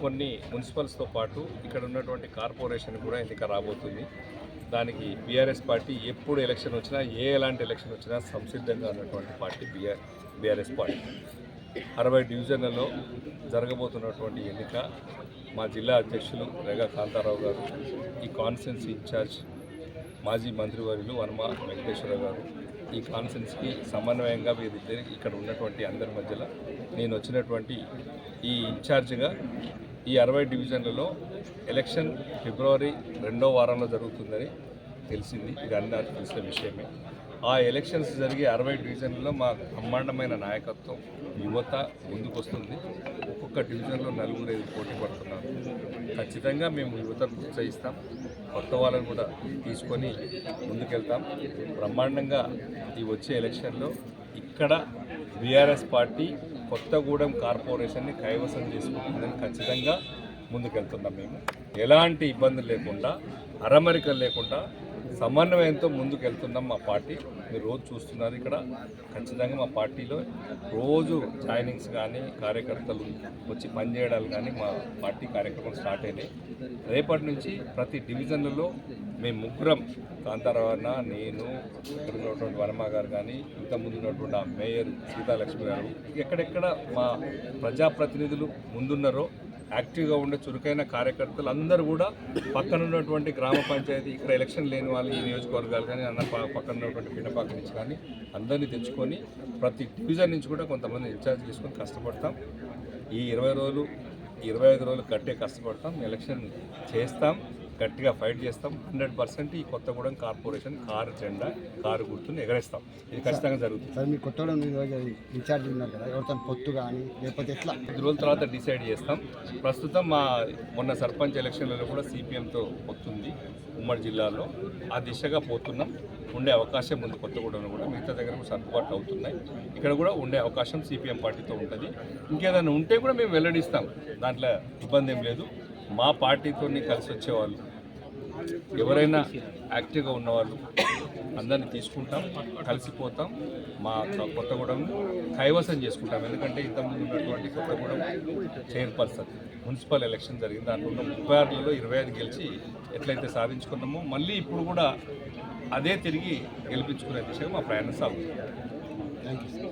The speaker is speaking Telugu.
కొన్ని మున్సిపల్స్తో పాటు ఇక్కడ ఉన్నటువంటి కార్పొరేషన్ కూడా ఎన్నిక రాబోతుంది. దానికి బీఆర్ఎస్ పార్టీ ఎప్పుడు ఎలక్షన్ వచ్చినా ఎలాంటి ఎలక్షన్ వచ్చినా సంసిద్ధంగా ఉన్నటువంటి పార్టీ బీఆర్ఎస్ పార్టీ. 60 డివిజన్లలో జరగబోతున్నటువంటి ఎన్నిక మా జిల్లా అధ్యక్షులు రేగా కాంతారావు గారు, ఈ కాన్స్టిట్యున్సీ ఇన్ఛార్జ్ మాజీ మంత్రివర్యులు వర్మ వెంకటేశ్వర గారు, ఈ కాన్ఫరెన్స్కి సమన్వయంగా వీరిద్దరి ఇక్కడ ఉన్నటువంటి అందరి మధ్యలో నేను వచ్చినటువంటి ఈ ఇన్ఛార్జ్గా ఈ 60 డివిజన్లలో ఎలక్షన్ ఫిబ్రవరి 2వ వారంలో జరుగుతుందని తెలిసింది. ఇది అందరికీ తెలిసిన విషయమే. ఆ ఎలక్షన్స్ జరిగే 60 డివిజన్లలో మా బ్రహ్మాండమైన నాయకత్వం, యువత ముందుకొస్తుంది. ఒక్కొక్క డివిజన్లో 4-5 పోటీ పడుతున్నారు. ఖచ్చితంగా మేము యువతను ప్రోత్సహిస్తాం, కొత్త వాళ్ళని కూడా తీసుకొని ముందుకెళ్తాం. బ్రహ్మాండంగా ఈ వచ్చే ఎలక్షన్లో ఇక్కడ బీఆర్ఎస్ పార్టీ కొత్తగూడెం కార్పొరేషన్ని కైవసం చేసుకుంటుందని ఖచ్చితంగా ముందుకెళ్తున్నాం. మేము ఎలాంటి ఇబ్బందులు లేకుండా, అరమరికలు లేకుండా సమన్వయంతో ముందుకెళ్తున్నాం. మా పార్టీ మీరు రోజు చూస్తున్నారు. ఇక్కడ ఖచ్చితంగా మా పార్టీలో రోజు జాయినింగ్స్ కానీ, కార్యకర్తలు వచ్చి పనిచేయడాలు కానీ మా పార్టీ కార్యక్రమం స్టార్ట్ అయినాయి. రేపటి నుంచి ప్రతి డివిజన్లలో మేము ముగ్గురం, కాంతారావు అన్న, నేను, ఇక్కడ ఉన్నటువంటి వర్మ గారు కానీ, ఇంతకుముందు ఉన్నటువంటి ఆ మేయర్ సీతాలక్ష్మి గారు, ఎక్కడెక్కడ మా ప్రజాప్రతినిధులు ముందున్నారో యాక్టివ్గా ఉండే చురుకైన కార్యకర్తలు అందరూ కూడా పక్కన ఉన్నటువంటి గ్రామ పంచాయతీ, ఇక్కడ ఎలక్షన్ లేని వాళ్ళు ఈ నియోజకవర్గాలు కానీ పక్కన ఉన్నటువంటి పినపాక నుంచి కానీ అందరినీ తెచ్చుకొని ప్రతి డివిజన్ నుంచి కూడా కొంతమంది ఇన్ఛార్జ్ తీసుకొని కష్టపడతాం. ఈ 20 రోజులు 25 రోజులు గట్టిగా కష్టపడతాం, ఎలక్షన్ చేస్తాం, గట్టిగా ఫైట్ చేస్తాం. 100% ఈ కొత్తగూడెం కార్పొరేషన్ కారు జెండా, కారు గుర్తుని ఎగరేస్తాం. ఇది ఖచ్చితంగా జరుగుతుంది. సార్, మీ కొత్తగూడెం ఇన్ఛార్జ్ ఉన్నారు కదా, ఎవరితో పొత్తు కానీ లేకపోతే ఎట్లా 5 రోజుల తర్వాత డిసైడ్ చేస్తాం. ప్రస్తుతం మా మొన్న సర్పంచ్ ఎలక్షన్లలో కూడా సిపిఎంతో పొత్తుంది ఉమ్మడి జిల్లాలో. ఆ దిశగా పోతున్నాం. ఉండే అవకాశం ఉంది కొత్తగూడెంలో కూడా. మిగతా దగ్గర కూడా సర్దుబాట్లు అవుతున్నాయి. ఇక్కడ కూడా ఉండే అవకాశం సిపిఎం పార్టీతో ఉంటుంది. ఇంకేదైనా ఉంటే కూడా మేము వెల్లడిస్తాం. దాంట్లో ఇబ్బంది ఏం లేదు. మా పార్టీతో కలిసి వచ్చేవాళ్ళు ఎవరైనా యాక్టివ్గా ఉన్నవాళ్ళు అందరినీ తీసుకుంటాం, కలిసిపోతాం, మా కొత్తగూడెం కైవసం చేసుకుంటాం. ఎందుకంటే ఇంతకుముందు ఉన్నటువంటి కొత్తగూడెం చైర్పర్సన్ మున్సిపల్ ఎలక్షన్ జరిగింది. దాంట్లో ఉన్న 36లలో 25 గెలిచి ఎట్లయితే సాధించుకున్నామో మళ్ళీ ఇప్పుడు కూడా అదే తిరిగి గెలిపించుకునే దిశగా మా ప్రయాణం సాగుతుంది. Thank you.